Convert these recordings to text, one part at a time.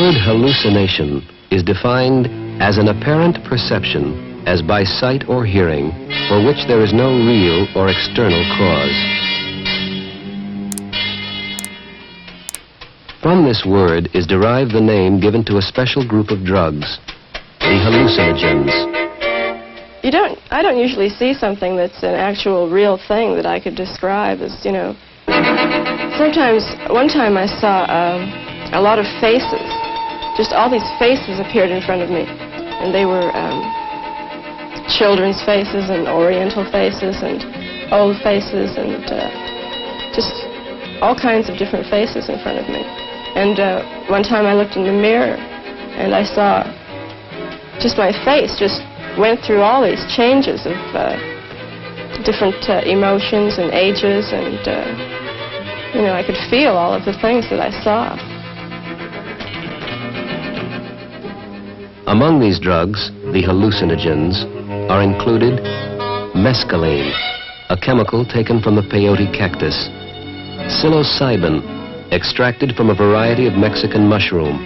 word hallucination is defined as an apparent perception, as by sight or hearing, for which there is no real or external cause. From this word is derived the name given to a special group of drugs, the hallucinogens. I don't usually see something that's an actual real thing that I could describe as, you know. Sometimes, one time I saw a lot of faces. Just all these faces appeared in front of me. And they were children's faces and oriental faces and old faces and just all kinds of different faces in front of me. And one time I looked in the mirror and I saw just my face just went through all these changes of different emotions and ages, and you know, I could feel all of the things that I saw. Among these drugs, the hallucinogens, are included mescaline, a chemical taken from the peyote cactus, psilocybin, extracted from a variety of Mexican mushroom,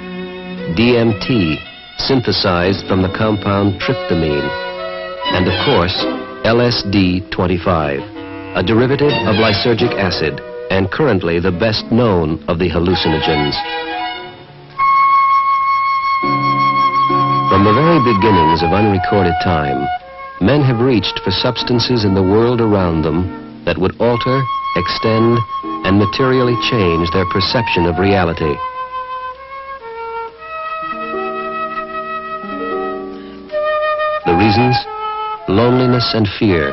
DMT, synthesized from the compound tryptamine, and of course, LSD-25, a derivative of lysergic acid, and currently the best known of the hallucinogens. From the very beginnings of unrecorded time, men have reached for substances in the world around them that would alter, extend, and materially change their perception of reality. The reasons? Loneliness and fear,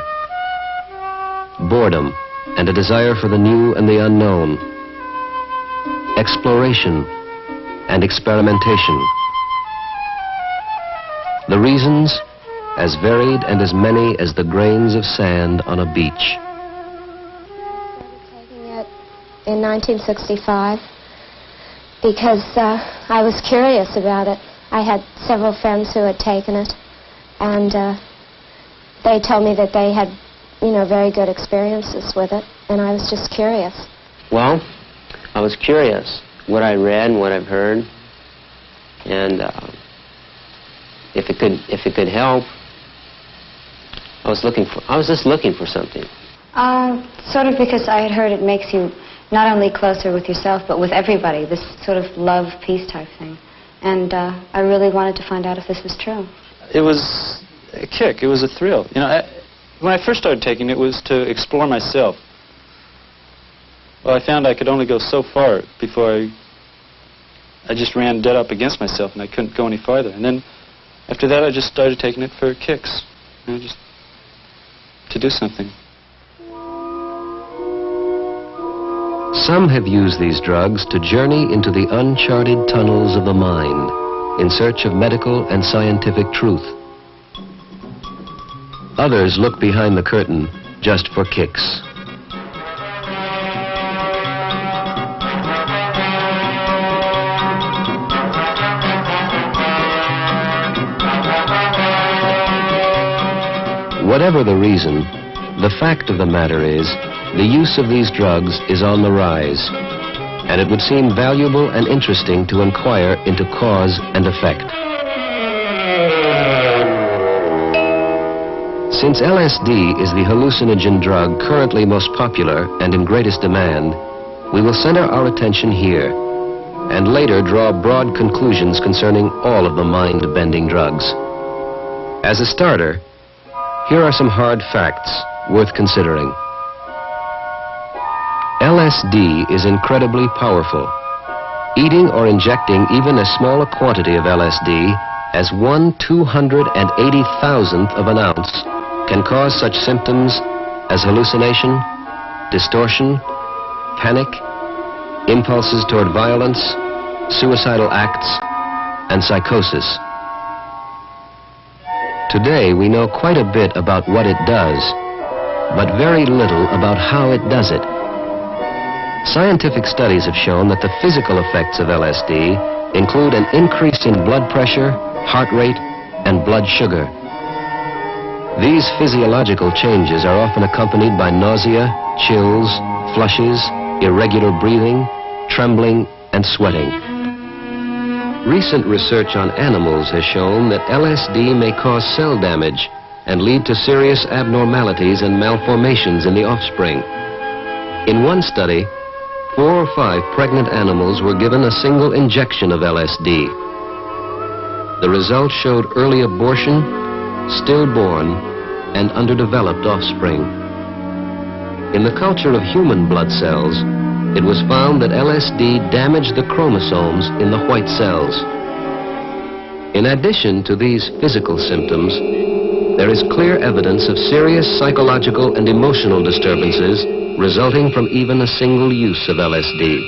boredom and a desire for the new and the unknown, exploration and experimentation. The reasons? As varied and as many as the grains of sand on a beach. Taking it in 1965 because I was curious about it. I had several friends who had taken it, and they told me that they had, you know, very good experiences with it, and I was just curious. Well, I was curious what I read and what I've heard, and if it could help. I was just looking for something. Sort of because I had heard it makes you not only closer with yourself, but with everybody, this sort of love, peace type thing. And I really wanted to find out if this was true. It was a kick. It was a thrill. You know, when I first started taking it, it was to explore myself. Well, I found I could only go so far before I just ran dead up against myself, and I couldn't go any farther. And then after that, I just started taking it for kicks, you know, just to do something. Some have used these drugs to journey into the uncharted tunnels of the mind in search of medical and scientific truth. Others look behind the curtain just for kicks. Whatever the reason, the fact of the matter is, the use of these drugs is on the rise, and it would seem valuable and interesting to inquire into cause and effect. Since LSD is the hallucinogen drug currently most popular and in greatest demand, we will center our attention here, and later draw broad conclusions concerning all of the mind-bending drugs. As a starter, here are some hard facts worth considering. LSD is incredibly powerful. Eating or injecting even as small a quantity of LSD as 1/280,000th of an ounce can cause such symptoms as hallucination, distortion, panic, impulses toward violence, suicidal acts, and psychosis. Today, we know quite a bit about what it does, but very little about how it does it. Scientific studies have shown that the physical effects of LSD include an increase in blood pressure, heart rate, and blood sugar. These physiological changes are often accompanied by nausea, chills, flushes, irregular breathing, trembling, and sweating. Recent research on animals has shown that LSD may cause cell damage and lead to serious abnormalities and malformations in the offspring. In one study, 4 or 5 pregnant animals were given a single injection of LSD. The results showed early abortion, stillborn, and underdeveloped offspring. In the culture of human blood cells, it was found that LSD damaged the chromosomes in the white cells. In addition to these physical symptoms, there is clear evidence of serious psychological and emotional disturbances resulting from even a single use of LSD.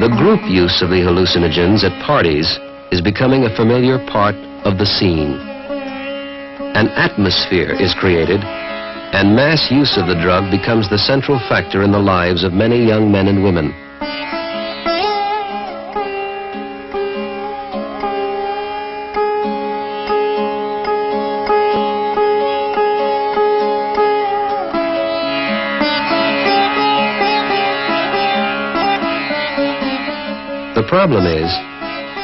The group use of the hallucinogens at parties is becoming a familiar part of the scene. An atmosphere is created, and mass use of the drug becomes the central factor in the lives of many young men and women. The problem is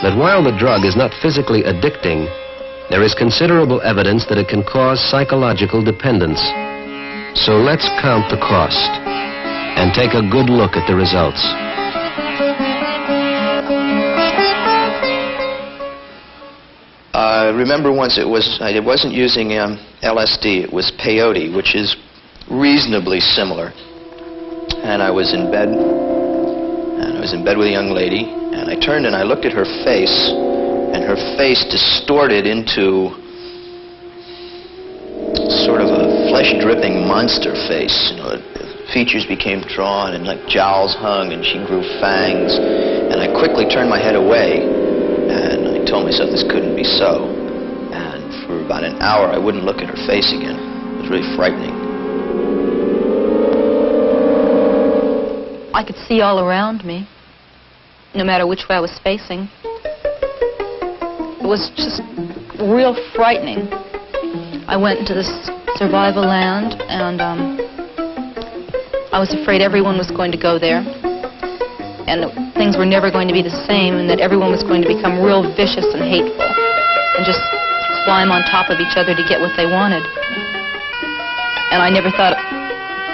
that while the drug is not physically addicting, there is considerable evidence that it can cause psychological dependence. So let's count the cost and take a good look at the results. I remember once I wasn't using LSD, it was peyote, which is reasonably similar. And I was in bed, with a young lady, and I turned and I looked at her face, and her face distorted into sort of a flesh-dripping monster face. You know, features became drawn and like jowls hung, and she grew fangs. And I quickly turned my head away, and I told myself this couldn't be so. And for about an hour, I wouldn't look at her face again. It was really frightening. I could see all around me, no matter which way I was facing. It was just real frightening. I went into this survival land, and I was afraid everyone was going to go there, and that things were never going to be the same, and that everyone was going to become real vicious and hateful, and just climb on top of each other to get what they wanted. And I never thought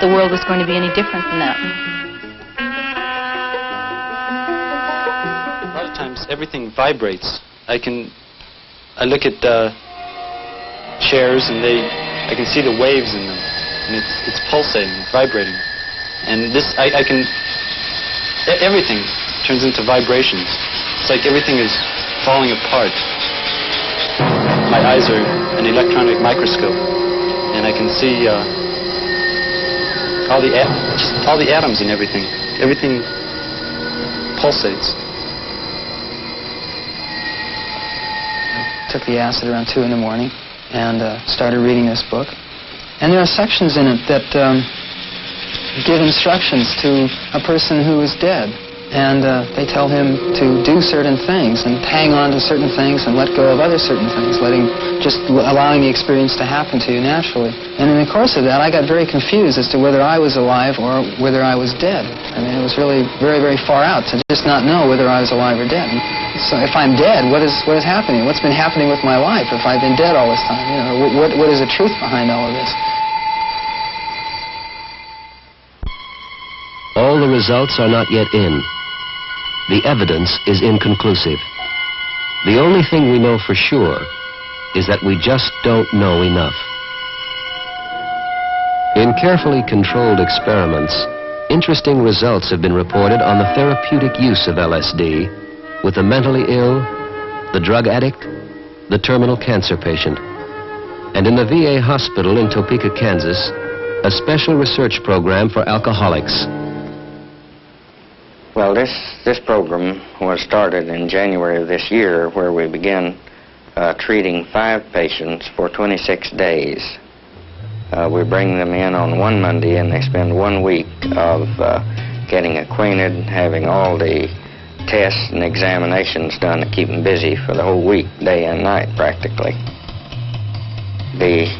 the world was going to be any different than that. A lot of times everything vibrates. I look at chairs, and I can see the waves in them, and it's pulsating, vibrating. And this, everything turns into vibrations. It's like everything is falling apart. My eyes are an electronic microscope, and I can see all the atoms in everything. Everything pulsates. Took the acid around 2 in the morning and started reading this book. And there are sections in it that give instructions to a person who is dead. And they tell him to do certain things and hang on to certain things and let go of other certain things, allowing the experience to happen to you naturally. And in the course of that, I got very confused as to whether I was alive or whether I was dead. I mean, it was really very, very far out to just not know whether I was alive or dead. So if I'm dead, what is happening? What's been happening with my life if I've been dead all this time? You know, what is the truth behind all of this? All the results are not yet in. The evidence is inconclusive. The only thing we know for sure is that we just don't know enough. In carefully controlled experiments, interesting results have been reported on the therapeutic use of LSD with the mentally ill, the drug addict, the terminal cancer patient. And in the VA hospital in Topeka, Kansas, a special research program for alcoholics. Well, this program was started in January of this year, where we began treating 5 patients for 26 days. We bring them in on one Monday, and they spend 1 week of getting acquainted, having all the tests and examinations done to keep them busy for the whole week, day and night practically. The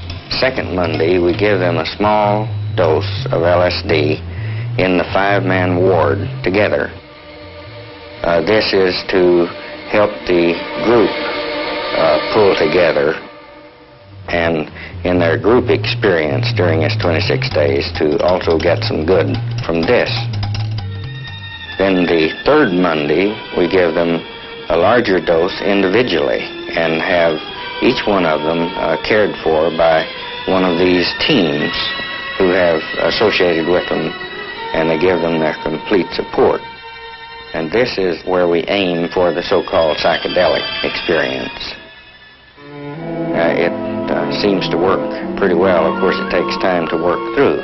second Monday, we give them a small dose of LSD in the 5-man ward together. This is to help the group pull together and in their group experience during this 26 days to also get some good from this. Then the third Monday, we give them a larger dose individually and have each one of them cared for by one of these teams who have associated with them, and they give them their complete support. And this is where we aim for the so-called psychedelic experience. It seems to work pretty well. Of course, it takes time to work through.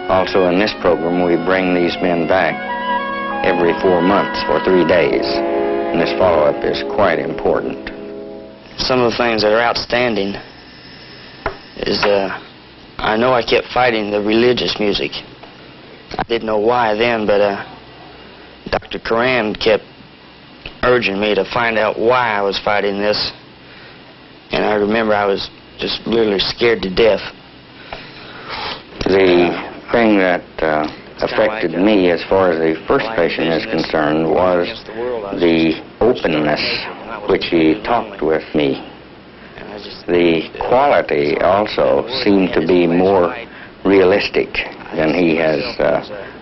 Also, in this program, we bring these men back every 4 months for 3 days, and this follow-up is quite important. Some of the things that are outstanding is I know I kept fighting the religious music. I didn't know why then, but Dr. Coran kept urging me to find out why I was fighting this. And I remember I was just literally scared to death. The thing that affected me as far as the first patient is concerned was the openness which he talked with me. The quality also seemed to be more realistic than he has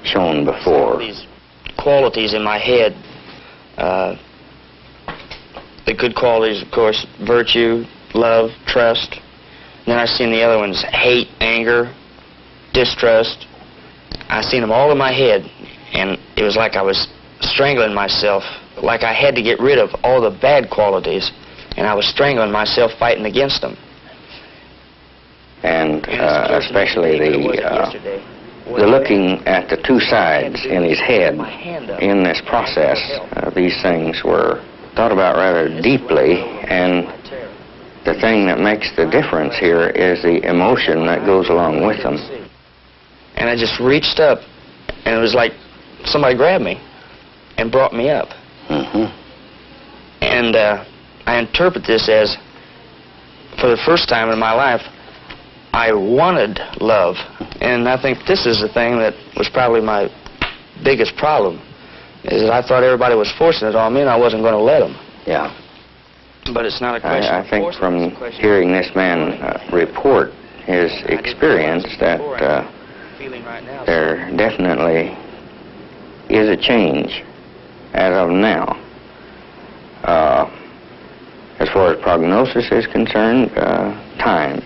shown before. These qualities in my head, the good qualities, of course, virtue, love, trust. Then I seen the other ones, hate, anger, distrust. I seen them all in my head, and it was like I was strangling myself, like I had to get rid of all the bad qualities, and I was strangling myself fighting against them. And especially the looking at the two sides in his head in this process, these things were thought about rather deeply, and the thing that makes the difference here is the emotion that goes along with them. And I just reached up, and it was like somebody grabbed me and brought me up. Mm-hmm. And I interpret this as, for the first time in my life, I wanted love. And I think this is the thing that was probably my biggest problem, is that I thought everybody was forcing it on me and I wasn't going to let them. Yeah. But it's not a question I think from hearing this man report his experience that there definitely is a change as of now. As far as prognosis is concerned, time.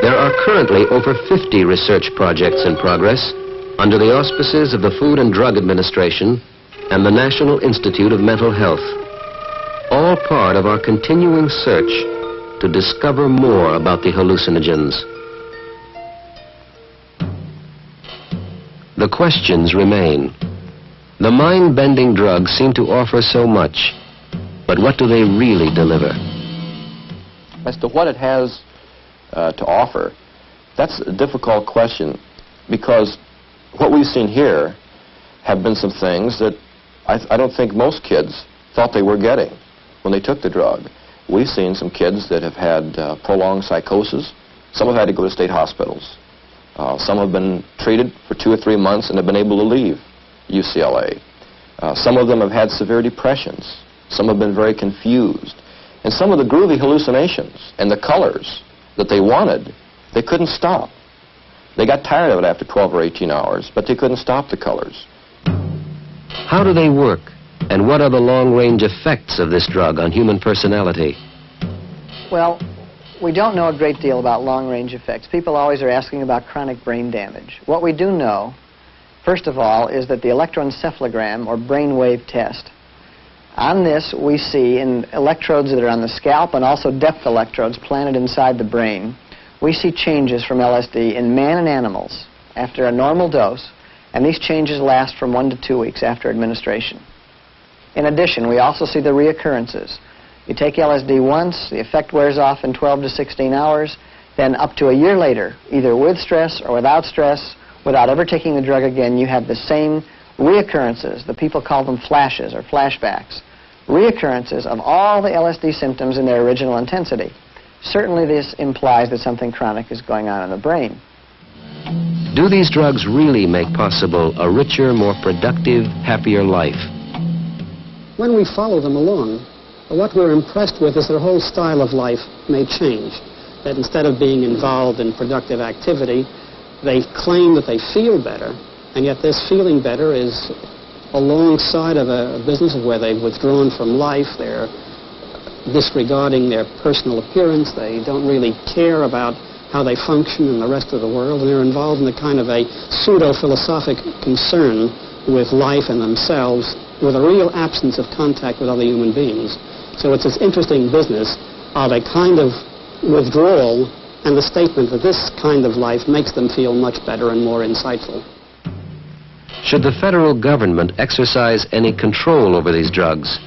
There are currently over 50 research projects in progress under the auspices of the Food and Drug Administration and the National Institute of Mental Health, all part of our continuing search to discover more about the hallucinogens. The questions remain. The mind-bending drugs seem to offer so much, but what do they really deliver? As to what it has to offer, that's a difficult question, because what we've seen here have been some things that I don't think most kids thought they were getting when they took the drug. We've seen some kids that have had prolonged psychosis. Some have had to go to state hospitals. Some have been treated for 2 or 3 months and have been able to leave UCLA. Some of them have had severe depressions. Some have been very confused. And some of the groovy hallucinations and the colors that they wanted, they couldn't stop. They got tired of it after 12 or 18 hours, but they couldn't stop the colors. How do they work, and what are the long-range effects of this drug on human personality? Well, we don't know a great deal about long-range effects. People always are asking about chronic brain damage. What we do know, first of all, is that the electroencephalogram, or brainwave test, on this we see in electrodes that are on the scalp and also depth electrodes planted inside the brain, we see changes from LSD in man and animals after a normal dose, and these changes last from 1 to 2 weeks after administration. In addition, we also see the reoccurrences. You take LSD once, the effect wears off in 12 to 16 hours, then up to a year later, either with stress or without stress, without ever taking the drug again, you have the same reoccurrences. The people call them flashes or flashbacks. Reoccurrences of all the LSD symptoms in their original intensity. certainly this implies that something chronic is going on in the brain. Do these drugs really make possible a richer, more productive, happier life? When we follow them along, what we're impressed with is their whole style of life may change. That instead of being involved in productive activity, they claim that they feel better, and yet this feeling better is alongside of a business where they've withdrawn from life, they're disregarding their personal appearance, they don't really care about how they function in the rest of the world, and they're involved in a kind of a pseudo-philosophic concern with life and themselves, with a real absence of contact with other human beings. So it's this interesting business of a kind of withdrawal and the statement that this kind of life makes them feel much better and more insightful. Should the federal government exercise any control over these drugs?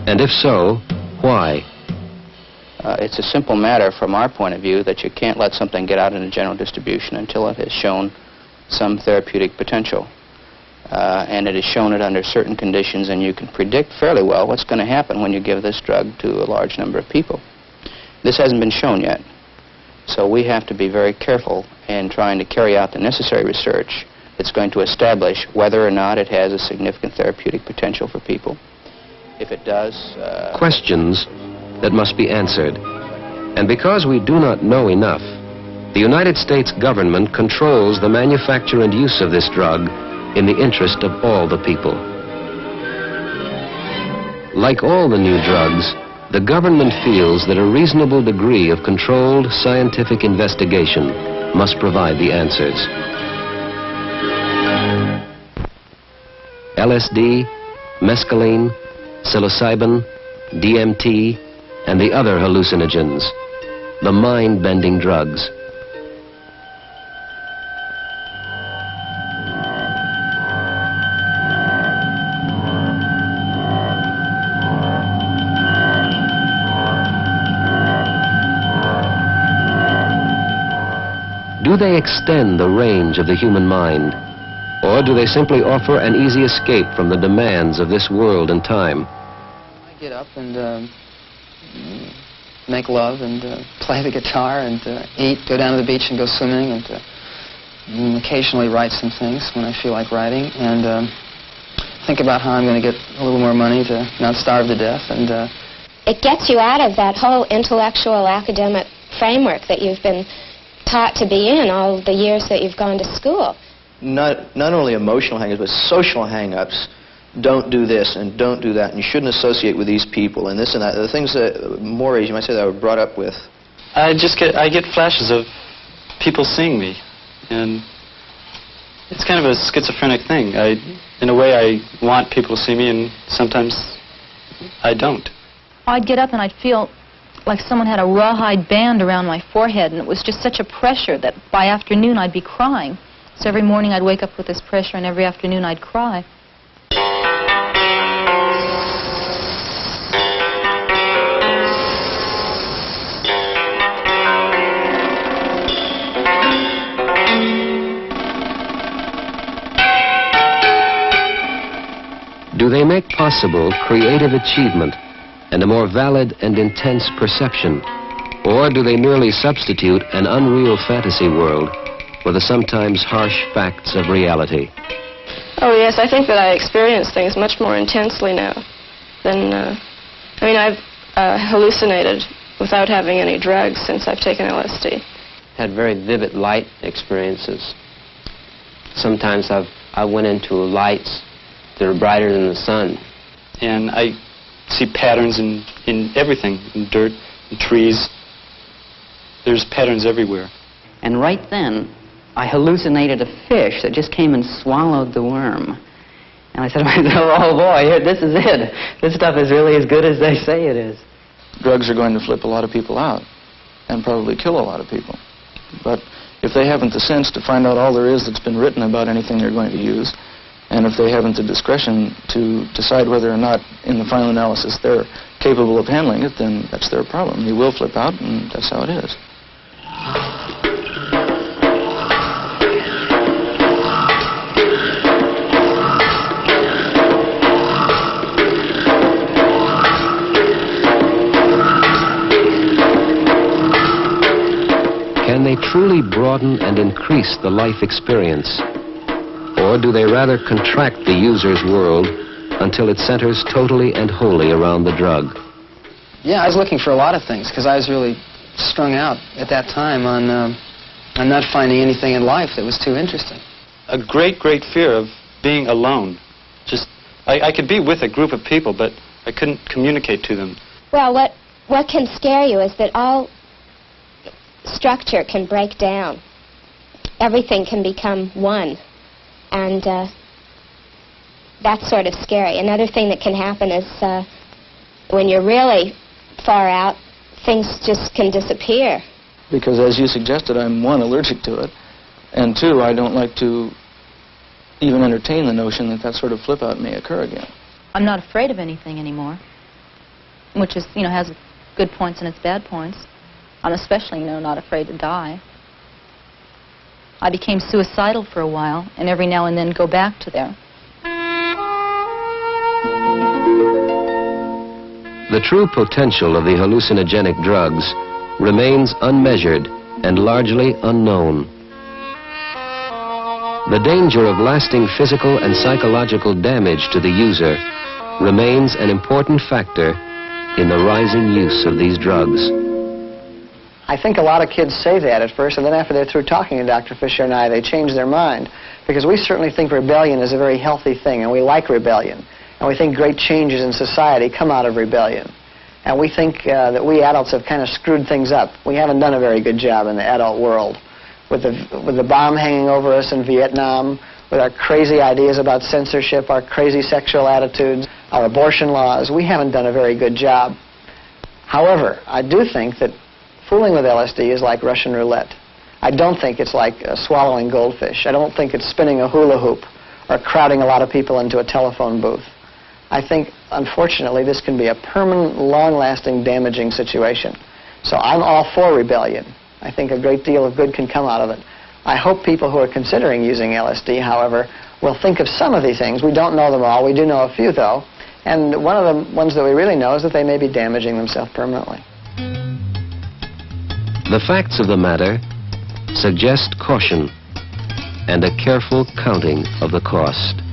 And if so, why? It's a simple matter from our point of view that you can't let something get out into general distribution until it has shown some therapeutic potential. And it has shown it under certain conditions, and you can predict fairly well what's going to happen when you give this drug to a large number of people. This hasn't been shown yet, so we have to be very careful in trying to carry out the necessary research that's going to establish whether or not it has a significant therapeutic potential for people. If it does... Questions that must be answered. And because we do not know enough, the United States government controls the manufacture and use of this drug in the interest of all the people. Like all the new drugs, the government feels that a reasonable degree of controlled scientific investigation must provide the answers. LSD, mescaline, psilocybin, DMT, and the other hallucinogens, the mind-bending drugs. Do they extend the range of the human mind, or do they simply offer an easy escape from the demands of this world and time? I get up and make love and play the guitar and eat, go down to the beach and go swimming, and occasionally write some things when I feel like writing, and think about how I'm going to get a little more money to not starve to death. And it gets you out of that whole intellectual academic framework that you've been taught to be in all the years that you've gone to school. Not only emotional hang-ups, but social hang-ups. Don't do this and don't do that, and you shouldn't associate with these people and this and that. The things that, mores, you might say, that I were brought up with. I get flashes of people seeing me, and it's kind of a schizophrenic thing. In a way, I want people to see me, and sometimes I don't. I'd get up and I'd feel like someone had a rawhide band around my forehead, and it was just such a pressure that by afternoon I'd be crying. So every morning I'd wake up with this pressure, and every afternoon I'd cry. Do they make possible creative achievement and a more valid and intense perception? Or do they merely substitute an unreal fantasy world for the sometimes harsh facts of reality? Oh yes, I think that I experience things much more intensely now than, I've hallucinated without having any drugs since I've taken LSD. Had very vivid light experiences. Sometimes I went into lights that are brighter than the sun. And I see patterns in everything, in dirt, in trees. There's patterns everywhere. And right then, I hallucinated a fish that just came and swallowed the worm. And I said to myself, oh boy, this is it. This stuff is really as good as they say it is. Drugs are going to flip a lot of people out and probably kill a lot of people. But if they haven't the sense to find out all there is that's been written about anything they're going to use, and if they haven't the discretion to decide whether or not, in the final analysis, they're capable of handling it, then that's their problem. You will flip out, and that's how it is. can they truly broaden and increase the life experience? Or do they rather contract the user's world until it centers totally and wholly around the drug? Yeah, I was looking for a lot of things because I was really strung out at that time on not finding anything in life that was too interesting. A great, great fear of being alone. Just, I could be with a group of people, but I couldn't communicate to them. Well, what can scare you is that all structure can break down. Everything can become one. And that's sort of scary. Another thing that can happen is when you're really far out, things just can disappear. Because as you suggested, I'm, one, allergic to it, and two, I don't like to even entertain the notion that that sort of flip-out may occur again. I'm not afraid of anything anymore, which is, has good points and its bad points. I'm especially, not afraid to die. I became suicidal for a while, and every now and then go back to there. The true potential of the hallucinogenic drugs remains unmeasured and largely unknown. The danger of lasting physical and psychological damage to the user remains an important factor in the rising use of these drugs. I think a lot of kids say that at first, and then after they're through talking to Dr. Fisher and I, they change their mind. Because we certainly think rebellion is a very healthy thing, and we like rebellion. And we think great changes in society come out of rebellion. And we think that we adults have kind of screwed things up. We haven't done a very good job in the adult world. With the bomb hanging over us in Vietnam, with our crazy ideas about censorship, our crazy sexual attitudes, our abortion laws, we haven't done a very good job. However, I do think that fooling with LSD is like Russian roulette. I don't think it's like swallowing goldfish. I don't think it's spinning a hula hoop or crowding a lot of people into a telephone booth. I think, unfortunately, this can be a permanent, long-lasting, damaging situation. So I'm all for rebellion. I think a great deal of good can come out of it. I hope people who are considering using LSD, however, will think of some of these things. We don't know them all. We do know a few, though. And one of the ones that we really know is that they may be damaging themselves permanently. The facts of the matter suggest caution and a careful counting of the cost.